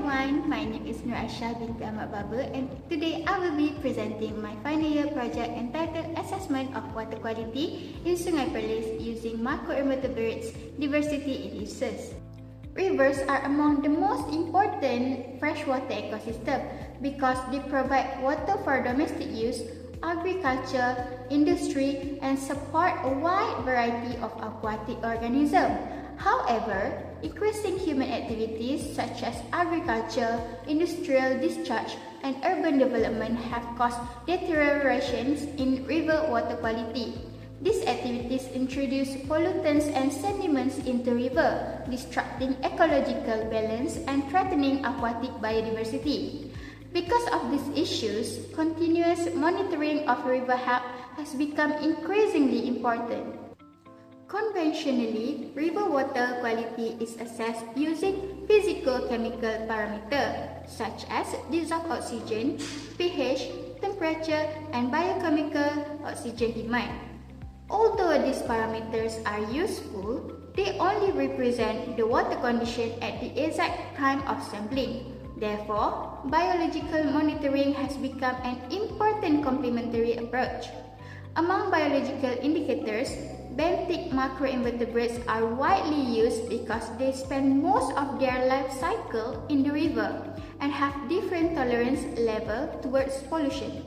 everyone, my name is Aisyah Binti Ahmad and today I will be presenting my final year project entitled Assessment of Water Quality in Sungai PERLIS using Macroinvertebrates Diversity Indices. Rivers are among the most important freshwater ecosystem because they provide water for domestic use, agriculture, industry, and support a wide variety of aquatic organisms. However, increasing human activities such as agriculture, industrial discharge, and urban development have caused deteriorations in river water quality. These activities introduce pollutants and sediments into river, disrupting ecological balance and threatening aquatic biodiversity. Because of these issues, continuous monitoring of river health has become increasingly important. Conventionally, river water quality is assessed using physical-chemical parameters such as dissolved oxygen, pH, temperature, and biochemical oxygen demand. Although these parameters are useful, they only represent the water condition at the exact time of sampling. Therefore, biological monitoring has become an important complementary approach. Among biological indicators, benthic macroinvertebrates are widely used because they spend most of their life cycle in the river and have different tolerance level towards pollution.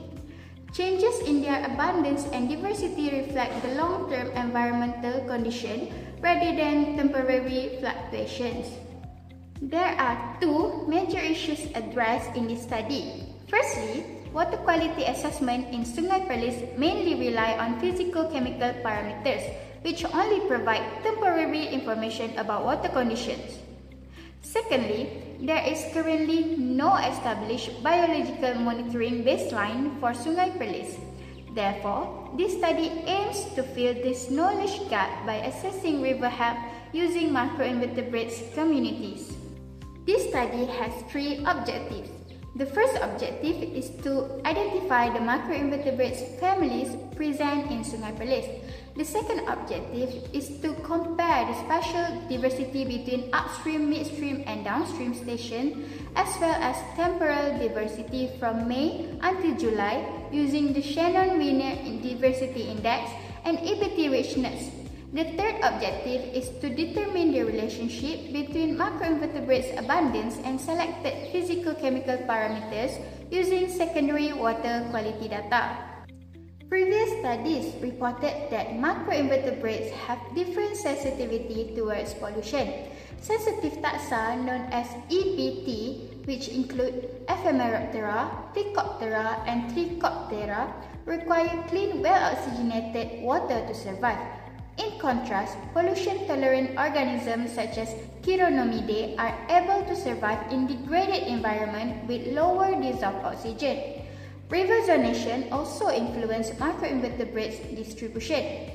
Changes in their abundance and diversity reflect the long-term environmental condition rather than temporary fluctuations. There are two major issues addressed in this study. Firstly, water quality assessment in Sungai PERLIS mainly rely on physical-chemical parameters, which only provide temporary information about water conditions. Secondly, there is currently no established biological monitoring baseline for Sungai PERLIS. Therefore, this study aims to fill this knowledge gap by assessing river health using macroinvertebrates communities. This study has three objectives. The first objective is to identify the macroinvertebrates families present in Sungai PERLIS. The second objective is to compare the spatial diversity between upstream, midstream, and downstream stations, as well as temporal diversity from May until July using the Shannon-Wiener Diversity Index and EBT richness. The third objective is to determine the relationship between macroinvertebrates abundance and selected physical-chemical parameters using secondary water quality data. Previous studies reported that macroinvertebrates have different sensitivity towards pollution. Sensitive taxa known as EPT, which include Ephemeroptera, Plecoptera, and Trichoptera, require clean, well-oxygenated water to survive. In contrast, pollution-tolerant organisms such as Chironomidae are able to survive in degraded environment with lower dissolved oxygen. River zonation also influences macroinvertebrates distribution.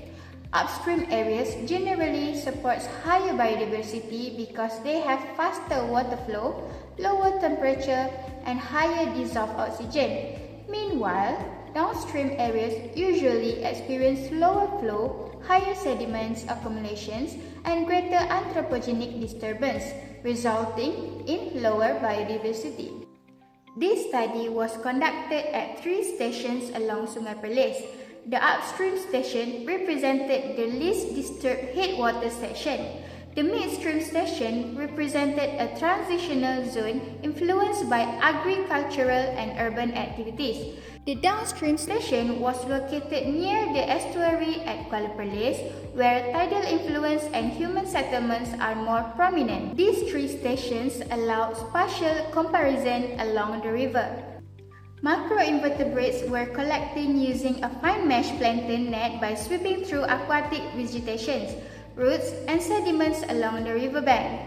Upstream areas generally support higher biodiversity because they have faster water flow, lower temperature, and higher dissolved oxygen. Meanwhile, downstream areas usually experience lower flow, higher sediments accumulations, and greater anthropogenic disturbance, resulting in lower biodiversity. This study was conducted at 3 stations along Sungai PERLIS. The upstream station represented the least disturbed headwater section. The midstream station represented a transitional zone influenced by agricultural and urban activities. The downstream station was located near the estuary at Kuala Perlis, where tidal influence and human settlements are more prominent. These 3 stations allow spatial comparison along the river. Macroinvertebrates were collected using a fine mesh plankton net by sweeping through aquatic vegetations, roots, and sediments along the riverbank.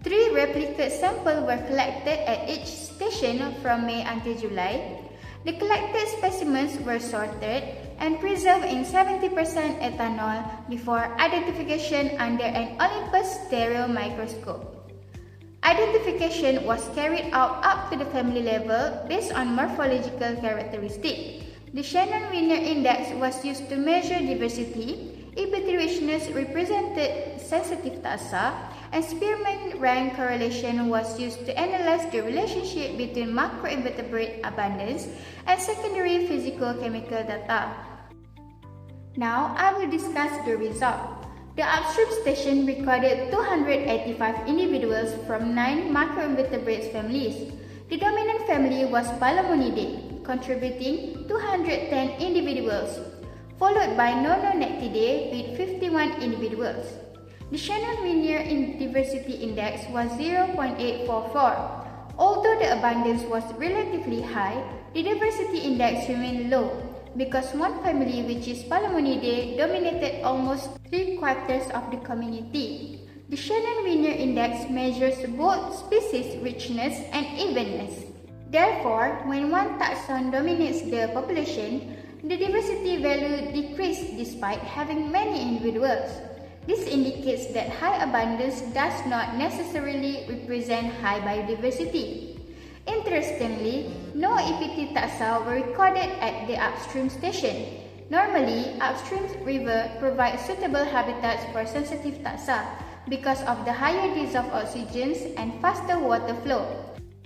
3 replicate samples were collected at each station from May until July. The collected specimens were sorted and preserved in 70% ethanol before identification under an Olympus stereo microscope. Identification was carried out up to the family level based on morphological characteristics. The Shannon-Wiener Index was used to measure diversity. EBT richness represented sensitive taxa, and Spearman rank correlation was used to analyze the relationship between macroinvertebrate abundance and secondary physical-chemical data. Now, I will discuss the result. The upstream station recorded 285 individuals from 9 macroinvertebrates families. The dominant family was Palamonidae, contributing 210 individuals, followed by Nononectidae with 51 individuals. The Shannon-Winier Diversity Index was 0.844. Although the abundance was relatively high, the diversity index remained low because one family, which is Palamonidae, dominated almost 3/4 of the community. The Shannon-Winier Index measures both species richness and evenness. Therefore, when one taxon dominates the population, the diversity value decreases despite having many individuals. This indicates that high abundance does not necessarily represent high biodiversity. Interestingly, no EPT taxa were recorded at the upstream station. Normally, upstream river provide suitable habitats for sensitive taxa because of the higher dissolved oxygens and faster water flow.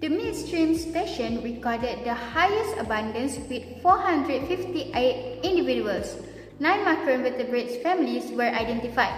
The midstream station recorded the highest abundance with 458 individuals. 9 macroinvertebrates families were identified.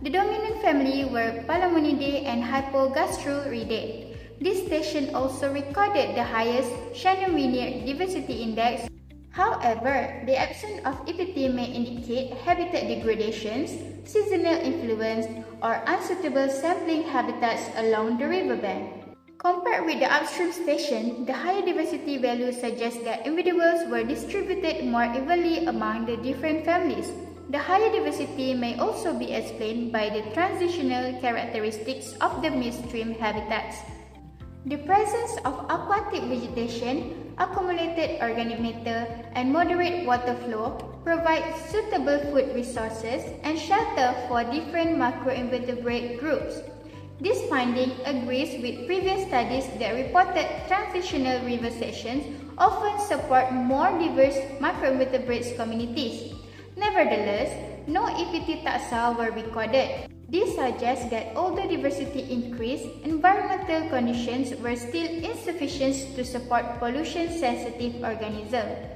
The dominant family were Palamonidae and Hypogastruridae. This station also recorded the highest Shannon-Winier Diversity Index. However, the absence of EPT may indicate habitat degradations, seasonal influence, or unsuitable sampling habitats along the riverbank. Compared with the upstream station, the higher diversity value suggests that individuals were distributed more evenly among the different families. The higher diversity may also be explained by the transitional characteristics of the midstream habitats. The presence of aquatic vegetation, accumulated organic matter, and moderate water flow provide suitable food resources and shelter for different macroinvertebrate groups. This finding agrees with previous studies that reported transitional river sections often support more diverse macroinvertebrates communities. Nevertheless, no EPT taxa were recorded. This suggests that although diversity increased, environmental conditions were still insufficient to support pollution-sensitive organisms.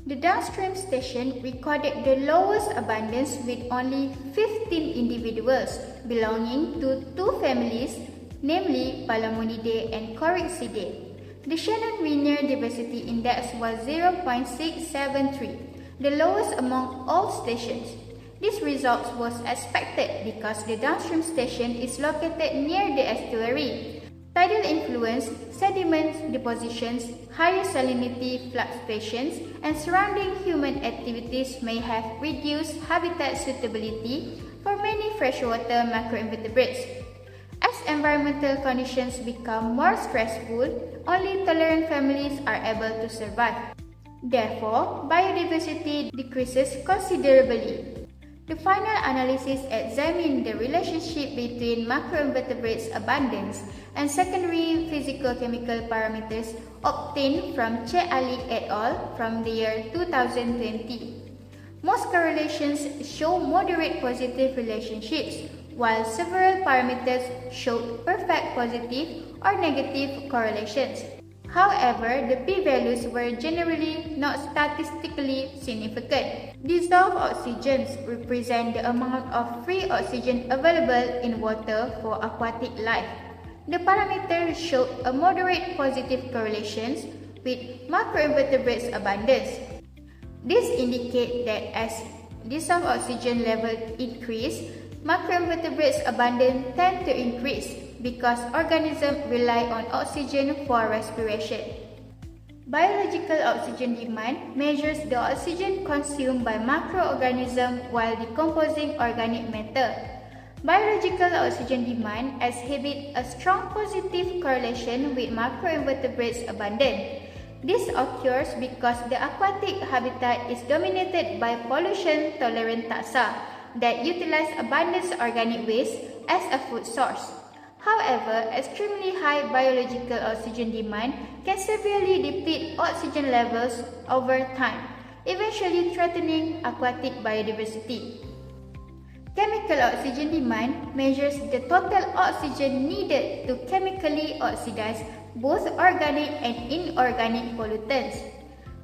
The downstream station recorded the lowest abundance with only 15 individuals belonging to 2 families, namely Palamonidae and Coryxidae. The Shannon-Winier Diversity Index was 0.673, the lowest among all stations. This result was expected because the downstream station is located near the estuary. Tidal influence, sediment depositions, higher salinity fluctuations, and surrounding human activities may have reduced habitat suitability for many freshwater macroinvertebrates. As environmental conditions become more stressful, only tolerant families are able to survive. Therefore, biodiversity decreases considerably. The final analysis examined the relationship between macroinvertebrates abundance and secondary physical-chemical parameters obtained from Che Ali et al. From the year 2020. Most correlations show moderate positive relationships, while several parameters showed perfect positive or negative correlations. However, the p-values were generally not statistically significant. Dissolved oxygens represent the amount of free oxygen available in water for aquatic life. The parameter showed a moderate positive correlations with macroinvertebrates abundance. This indicates that as dissolved oxygen level increase, macroinvertebrates abundance tend to increase because organisms rely on oxygen for respiration. Biological oxygen demand measures the oxygen consumed by macroorganisms while decomposing organic matter. Biological oxygen demand exhibits a strong positive correlation with macroinvertebrates abundance. This occurs because the aquatic habitat is dominated by pollution-tolerant taxa that utilize abundant organic waste as a food source. However, extremely high biological oxygen demand can severely deplete oxygen levels over time, eventually threatening aquatic biodiversity. Chemical oxygen demand measures the total oxygen needed to chemically oxidize both organic and inorganic pollutants.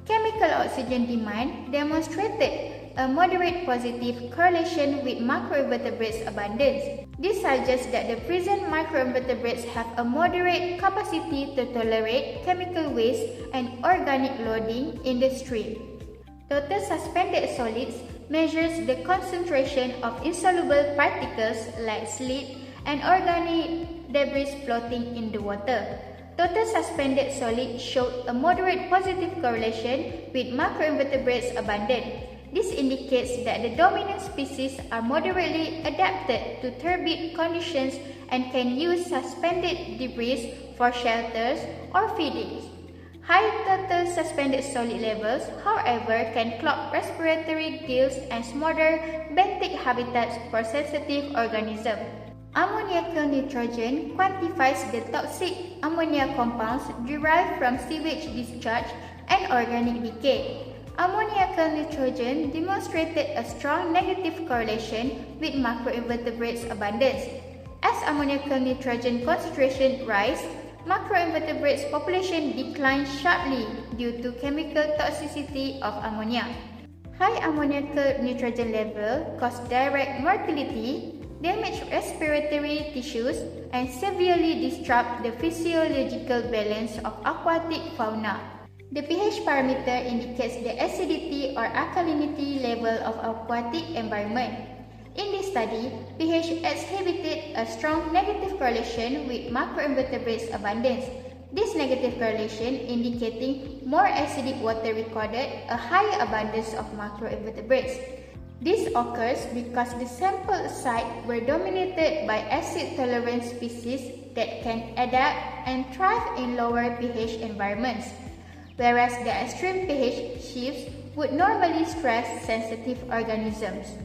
Chemical oxygen demand demonstrated a moderate positive correlation with macroinvertebrates abundance. This suggests that the present microinvertebrates have a moderate capacity to tolerate chemical waste and organic loading in the stream. Total suspended solids measures the concentration of insoluble particles like slip and organic debris floating in the water. Total suspended solids showed a moderate positive correlation with macroinvertebrates abundant. This indicates that the dominant species are moderately adapted to turbid conditions and can use suspended debris for shelters or feeding. High total suspended solid levels, however, can clog respiratory gills and smother benthic habitats for sensitive organisms. Ammoniacal nitrogen quantifies the toxic ammonia compounds derived from sewage discharge and organic decay. Ammoniacal nitrogen demonstrated a strong negative correlation with macroinvertebrates abundance. As ammoniacal nitrogen concentration rise, macroinvertebrates population declined sharply due to chemical toxicity of ammonia. High ammoniacal nitrogen level cause direct mortality, damage respiratory tissues, and severely disrupt the physiological balance of aquatic fauna. The pH parameter indicates the acidity or alkalinity level of aquatic environment. In this study, pH exhibited a strong negative correlation with macroinvertebrates abundance. This negative correlation indicating more acidic water recorded a higher abundance of macroinvertebrates. This occurs because the sample sites were dominated by acid-tolerant species that can adapt and thrive in lower pH environments, whereas the extreme pH shifts would normally stress sensitive organisms.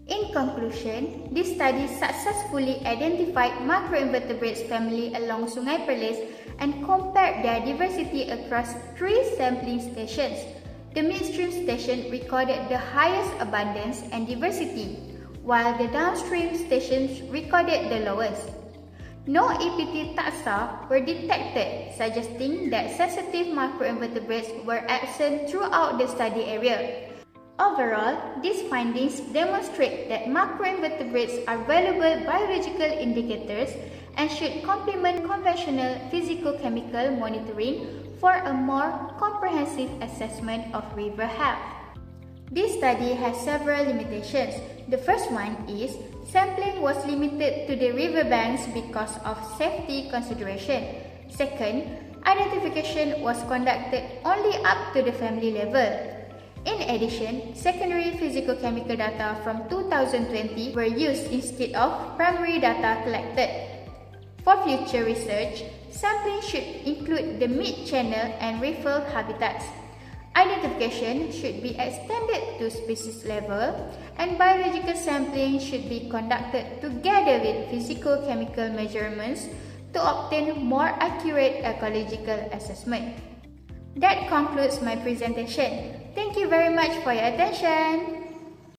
In conclusion, this study successfully identified macroinvertebrates family along Sungai PERLIS and compared their diversity across 3 sampling stations. The midstream station recorded the highest abundance and diversity, while the downstream stations recorded the lowest. No APT taxa were detected, suggesting that sensitive macroinvertebrates were absent throughout the study area. Overall, these findings demonstrate that macroinvertebrates are valuable biological indicators and should complement conventional physicochemical monitoring for a more comprehensive assessment of river health. This study has several limitations. The first one is sampling was limited to the riverbanks because of safety consideration. Second, identification was conducted only up to the family level. In addition, secondary physicochemical data from 2020 were used instead of primary data collected. For future research, sampling should include the mid-channel and refill habitats. Identification should be extended to species level, and biological sampling should be conducted together with physicochemical measurements to obtain more accurate ecological assessment. That concludes my presentation. Thank you very much for your attention.